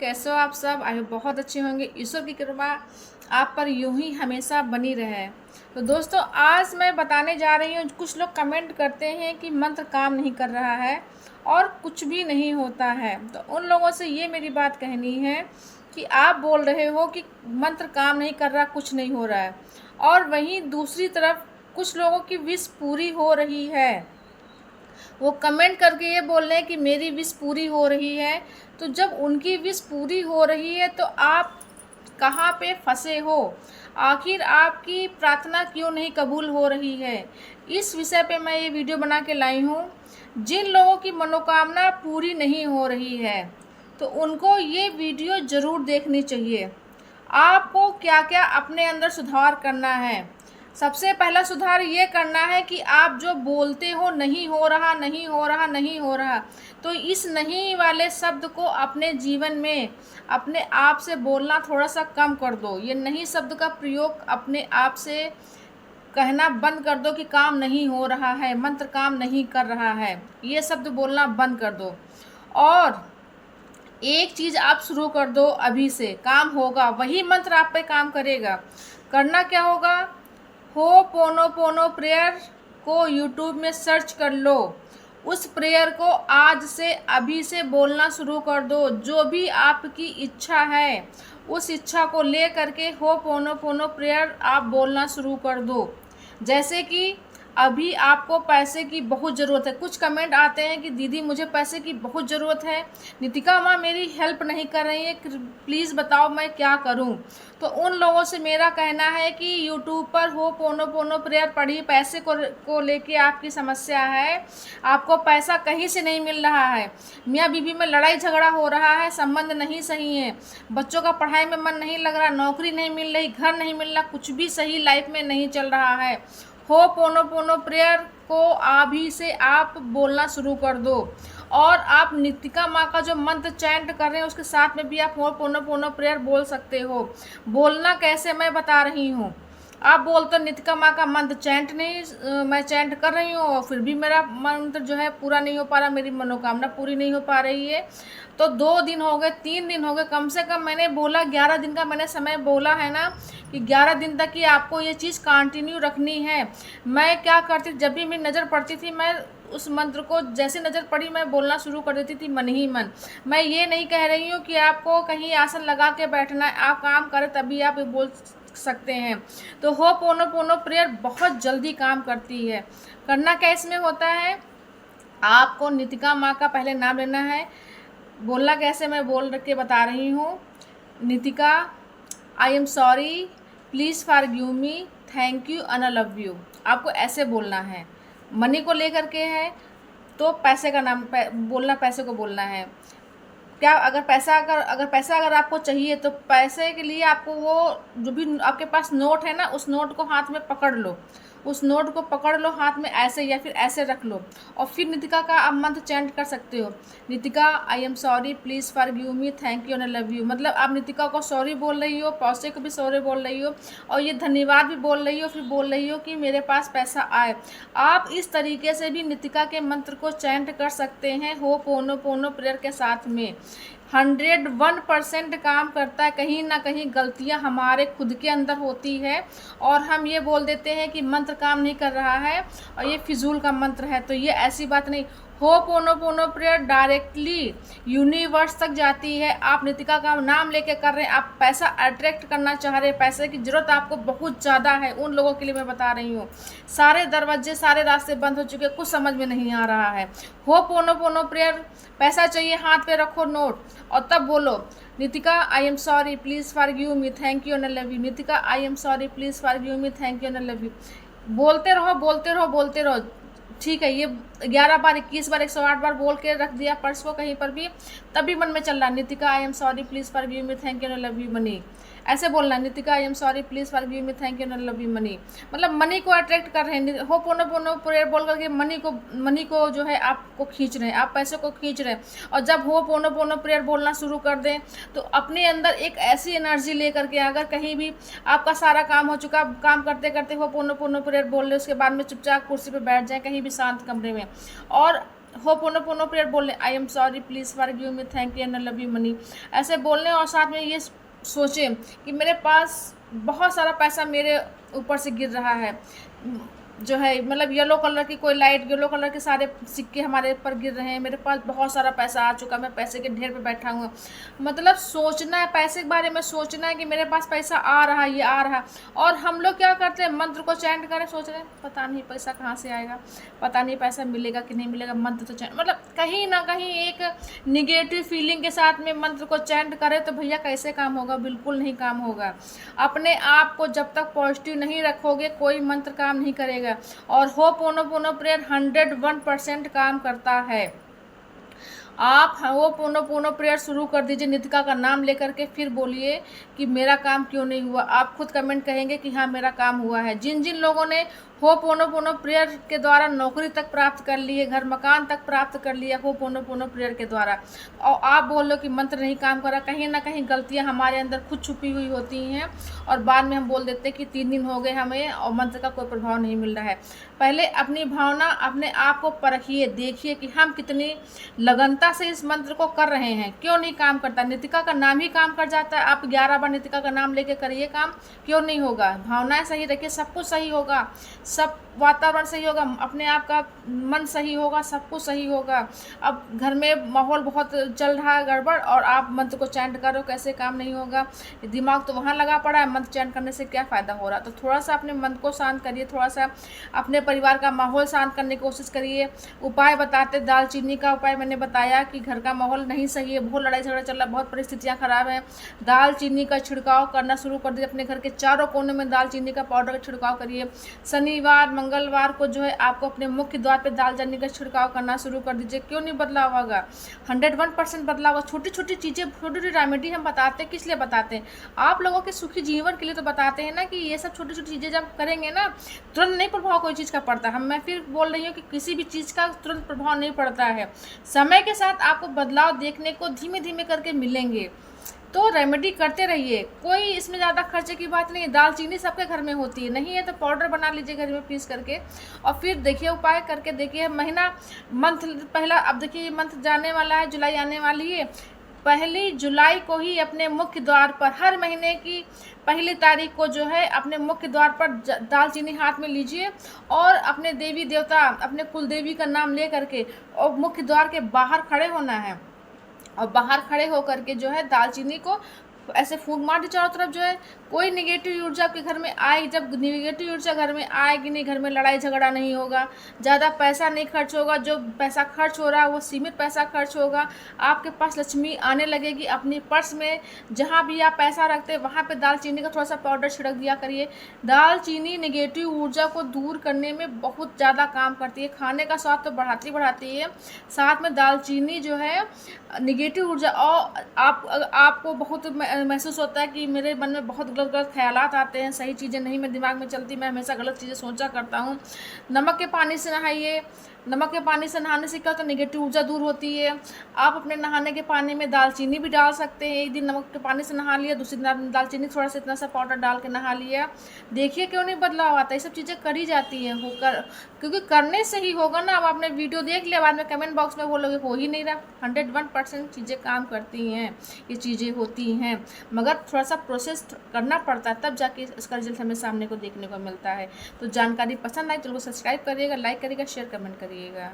कैसे हो आप सब? आई होप बहुत अच्छे होंगे। ईश्वर की कृपा आप पर यूं ही हमेशा बनी रहे। तो दोस्तों, आज मैं बताने जा रही हूँ, कुछ लोग कमेंट करते हैं कि मंत्र काम नहीं कर रहा है और कुछ भी नहीं होता है। तो उन लोगों से ये मेरी बात कहनी है कि आप बोल रहे हो कि मंत्र काम नहीं कर रहा, कुछ नहीं हो रहा है, और वहीं दूसरी तरफ कुछ लोगों की विश पूरी हो रही है। वो कमेंट करके ये बोल रहे हैं कि मेरी विश पूरी हो रही है। तो जब उनकी विश पूरी हो रही है तो आप कहाँ पे फंसे हो? आखिर आपकी प्रार्थना क्यों नहीं कबूल हो रही है? इस विषय पे मैं ये वीडियो बना के लाई हूँ। जिन लोगों की मनोकामना पूरी नहीं हो रही है तो उनको ये वीडियो ज़रूर देखनी चाहिए। आपको क्या क्या अपने अंदर सुधार करना है। सबसे पहला सुधार ये करना है कि आप जो बोलते हो नहीं हो रहा, नहीं हो रहा, नहीं हो रहा, तो इस नहीं वाले शब्द को अपने जीवन में अपने आप से बोलना थोड़ा सा कम कर दो। ये नहीं शब्द का प्रयोग अपने आप से कहना बंद कर दो कि काम नहीं हो रहा है, मंत्र काम नहीं कर रहा है। ये शब्द बोलना बंद कर दो। और एक चीज़ आप शुरू कर दो, अभी से काम होगा, वही मंत्र आप पे काम करेगा। करना क्या होगा? हो पोनो पोनो प्रेयर को यूट्यूब में सर्च कर लो। उस प्रेयर को आज से अभी से बोलना शुरू कर दो। जो भी आपकी इच्छा है उस इच्छा को ले करके हो पोनो पोनो प्रेयर आप बोलना शुरू कर दो। जैसे कि अभी आपको पैसे की बहुत ज़रूरत है। कुछ कमेंट आते हैं कि दीदी मुझे पैसे की बहुत ज़रूरत है, नितिका माँ मेरी हेल्प नहीं कर रही है, प्लीज़ बताओ मैं क्या करूँ। तो उन लोगों से मेरा कहना है कि यूट्यूब पर हो पोनो पोनो प्रेयर पढ़िए। पैसे को लेके आपकी समस्या है, आपको पैसा कहीं से नहीं मिल रहा है, मियाँ बीवी में लड़ाई झगड़ा हो रहा है, संबंध नहीं सही है, बच्चों का पढ़ाई में मन नहीं लग रहा, नौकरी नहीं मिल रही, घर नहीं मिल रहा, कुछ भी सही लाइफ में नहीं चल रहा है। हो पोनो पोनो प्रेयर को अभी से आप बोलना शुरू कर दो। और आप नितिका माँ का जो मंत्र चैंट कर रहे हैं उसके साथ में भी आप हो पोनो पोनो प्रेयर बोल सकते हो। बोलना कैसे मैं बता रही हूँ। आप बोलते हो नितिका माँ का मंत्र चैंट नहीं, मैं चैंट कर रही हूँ और फिर भी मेरा मंत्र जो है पूरा नहीं हो पा रहा, मेरी मनोकामना पूरी नहीं हो पा रही है। तो 2 दिन हो गए, 3 दिन हो गए, कम से कम मैंने बोला 11 दिन का मैंने समय बोला है ना कि 11 दिन तक ही आपको ये चीज़ कंटिन्यू रखनी है। मैं क्या करती, जब भी मेरी नज़र पड़ती थी मैं उस मंत्र को जैसे नज़र पड़ी मैं बोलना शुरू कर देती थी मन ही मन। मैं ये नहीं कह रही हूँ कि आपको कहीं आसन लगा के बैठना है, आप काम करें तभी आप ये बोल सकते हैं। तो हो पोनो पोनो प्रेयर बहुत जल्दी काम करती है। करना क्या इसमें होता है, आपको नितिका माँ का पहले नाम लेना है। बोलना कैसे मैं बोल के बता रही हूँ। Nitika, I am sorry, please forgive me, thank you and I love you. आपको ऐसे बोलना है। मनी को लेकर के है तो पैसे का नाम बोलना, पैसे को बोलना है। क्या अगर पैसा अगर आपको चाहिए तो पैसे के लिए आपको वो जो भी आपके पास नोट है ना, उस नोट को हाथ में पकड़ लो। उस नोट को पकड़ लो हाथ में ऐसे या फिर ऐसे रख लो और फिर नितिका का आप मंत्र चैंट कर सकते हो। Nitika, I am sorry, please forgive me, thank you and I love you. मतलब आप नितिका को सॉरी बोल रही हो, पैसे को भी सॉरी बोल रही हो और ये धन्यवाद भी बोल रही हो, फिर बोल रही हो कि मेरे पास पैसा आए। आप इस तरीके से भी नितिका के मंत्र को चैंट कर सकते हैं हो पोनो पोनो प्रेयर के साथ में। 101% काम करता है। कहीं ना कहीं गलतियां हमारे खुद के अंदर होती है और हम ये बोल देते हैं कि मंत्र काम नहीं कर रहा है और ये फिजूल का मंत्र है। तो ये ऐसी बात नहीं। हो पोनो पोनो प्रेयर डायरेक्टली यूनिवर्स तक जाती है। आप नितिका का नाम लेके कर रहे हैं, आप पैसा अट्रैक्ट करना चाह रहे हैं, पैसे की ज़रूरत आपको बहुत ज़्यादा है। उन लोगों के लिए मैं बता रही हूँ, सारे दरवाजे सारे रास्ते बंद हो चुके, कुछ समझ में नहीं आ रहा है। हो पोनो पोनो प्रेयर, पैसा चाहिए, हाथ पे रखो नोट और तब बोलो Nitika, I am sorry, please forgive me, thank you and I love you. Nitika, I am sorry, please forgive me, thank you and I love you. बोलते रहो बोलते रहो बोलते रहो। ठीक है, ये 11 बार 21 बार 108 बार बोल के रख दिया पर्स को कहीं पर भी, तभी मन में चल रहा Nitika, I am sorry, please forgive me, thank you and I love you money. ऐसे बोलना Nitika, I am sorry, please forgive me, thank you and I love you money. मतलब मनी को अट्रैक्ट कर रहे हैं। हो पोनो पोनो प्रेयर बोल करके मनी को जो है आपको खींच रहे हैं, आप पैसे को खींच रहे हैं। और जब हो पोनो पोनो प्रेयर बोलना शुरू कर दें तो अपने अंदर एक ऐसी एनर्जी लेकर के, अगर कहीं भी आपका सारा काम हो चुका, काम करते करते हो पोनो पोनो प्रेयर बोल रहे, उसके बाद में चुपचाप कुर्सी पर बैठ जाए कहीं भी शांत कमरे में और होपोनोपोनो प्रेयर बोलने, I am sorry, please forgive me, thank you and I love you money, ऐसे बोलने। और साथ में ये सोचें कि मेरे पास बहुत सारा पैसा मेरे ऊपर से गिर रहा है, जो है मतलब येलो कलर की कोई लाइट, येलो कलर के सारे सिक्के हमारे ऊपर गिर रहे हैं, मेरे पास बहुत सारा पैसा आ चुका, मैं पैसे के ढेर पे बैठा हूँ। मतलब सोचना है, पैसे के बारे में सोचना है कि मेरे पास पैसा आ रहा है, ये आ रहा है। और हम लोग क्या करते हैं, मंत्र को चैंट करें, सोच रहे हैं पता नहीं पैसा कहाँ से आएगा, पता नहीं पैसा मिलेगा कि नहीं मिलेगा, मंत्र तो चैंट, मतलब कहीं ना कहीं एक निगेटिव फीलिंग के साथ में मंत्र को चैंट करें तो भैया कैसे काम होगा, बिल्कुल नहीं काम होगा। अपने आप को जब तक पॉजिटिव नहीं रखोगे कोई मंत्र काम नहीं करेगा। और होपोनोपोनो प्रेयर 101% काम करता है। आप होपोनोपोनो प्रेयर शुरू कर दीजिए नितिका का नाम लेकर के, फिर बोलिए कि मेरा काम क्यों नहीं हुआ। आप खुद कमेंट कहेंगे कि हाँ मेरा काम हुआ है। जिन जिन लोगों ने होपोनोपोनो प्रेयर के द्वारा नौकरी तक प्राप्त कर ली है, घर मकान तक प्राप्त कर लिया होपोनोपोनो प्रेयर के द्वारा, और आप बोल लो कि मंत्र नहीं काम कर रहा, कहीं ना कहीं गलतियां हमारे अंदर खुद छुपी हुई होती हैं और बाद में हम बोल देते हैं कि 3 दिन हो गए हमें और मंत्र का कोई प्रभाव नहीं मिल रहा है। पहले अपनी भावना, अपने आप को परखिए, देखिए कि हम कितनी लगनता से इस मंत्र को कर रहे हैं, क्यों नहीं काम करता। नितिका का नाम ही काम कर जाता है, आप 11 बार नितिका का नाम लेके करिए, काम क्यों नहीं होगा। भावनाएं सही रखिए, सब कुछ सही होगा, सब वातावरण सही होगा, अपने आप का मन सही होगा, सब कुछ सही होगा। अब घर में माहौल बहुत चल रहा है गड़बड़ और आप मंत्र को चैंट करो, कैसे काम नहीं होगा। दिमाग तो वहाँ लगा पड़ा है, मंत्र चैंट करने से क्या फ़ायदा हो रहा। तो थोड़ा सा अपने मन को शांत करिए, थोड़ा सा अपने परिवार का माहौल शांत करने की कोशिश करिए। उपाय बताते, दालचीनी का उपाय मैंने बताया कि घर का माहौल नहीं सही है, बहुत लड़ाई झगड़ा चल रहा है, बहुत परिस्थितियाँ खराब हैं। दालचीनी का छिड़काव करना शुरू कर दीजिए, अपने घर के चारों कोने में दालचीनी का पाउडर का छिड़काव करिए। शनिवार मंगलवार को जो है आपको अपने मुख्य द्वार पे दालचीनी का छिड़काव करना शुरू कर दीजिए। क्यों नहीं बदलाव होगा, 101% बदलाव होगा। छोटी छोटी चीज़ें, छोटी छोटी रेमेडी हम बताते हैं, किस लिए बताते हैं, आप लोगों के सुखी जीवन के लिए तो बताते हैं ना, कि ये सब छोटी छोटी चीज़ें जब करेंगे ना तुरंत नहीं प्रभाव कोई चीज़ का पड़ता है। मैं फिर बोल रही हूँ कि किसी भी चीज़ का तुरंत प्रभाव नहीं पड़ता है, समय के साथ आपको बदलाव देखने को धीमे धीमे करके मिलेंगे। तो रेमेडी करते रहिए, कोई इसमें ज़्यादा खर्चे की बात नहीं है। दालचीनी सबके घर में होती है, नहीं है तो पाउडर बना लीजिए घर में पीस करके, और फिर देखिए उपाय करके देखिए। महीना मंथ पहला, अब देखिए मंथ जाने वाला है, जुलाई आने वाली है, 1 जुलाई को ही अपने मुख्य द्वार पर, हर महीने की 1 तारीख को जो है अपने मुख्य द्वार पर दालचीनी हाथ में लीजिए और अपने देवी देवता, अपने कुल देवी का नाम ले करके और मुख्य द्वार के बाहर खड़े होना है। और बाहर खड़े होकर के जो है दालचीनी को ऐसे फूंक मार दी चारों तरफ, जो है कोई निगेटिव ऊर्जा आपके घर में आए, जब निगेटिव ऊर्जा घर में आएगी नहीं, घर में लड़ाई झगड़ा नहीं होगा, ज़्यादा पैसा नहीं खर्च होगा, जो पैसा खर्च हो रहा है वो सीमित पैसा खर्च होगा, आपके पास लक्ष्मी आने लगेगी। अपनी पर्स में जहाँ भी आप पैसा रखते हैं वहाँ पे दालचीनी का थोड़ा सा पाउडर छिड़क दिया करिए। दालचीनी निगेटिव ऊर्जा को दूर करने में बहुत ज़्यादा काम करती है, खाने का स्वाद तो बढ़ाती है, साथ में दालचीनी जो है निगेटिव ऊर्जा, और आपको बहुत महसूस होता है कि मेरे मन में बहुत गलत गलत ख्यालात आते हैं, सही चीज़ें नहीं मेरे दिमाग में चलती, मैं हमेशा गलत चीज़ें सोचा करता हूँ। नमक के पानी से नहाइए, नमक के पानी से नहाने से क्या होता है, निगेटिव ऊर्जा दूर होती है। आप अपने नहाने के पानी में दालचीनी भी डाल सकते हैं, एक दिन नमक के पानी से नहा लिया, दूसरे दिन दालचीनी थोड़ा सा इतना सा पाउडर डाल के नहा लिया, देखिए क्यों नहीं बदलाव आता। ये सब चीज़ें करी जाती हैं, होकर क्योंकि करने से ही होगा ना। अब आपने वीडियो देख लिया, बाद में कमेंट बॉक्स में बोलोगे हो ही नहीं रहा। 101% चीज़ें काम करती हैं, ये चीज़ें होती हैं, मगर थोड़ा सा प्रोसेस करना पड़ता है, तब जाके इसका रिजल्ट हमें सामने को देखने को मिलता है। तो जानकारी पसंद आई तो सब्सक्राइब करिएगा, लाइक करिएगा, शेयर कमेंट करिएगा।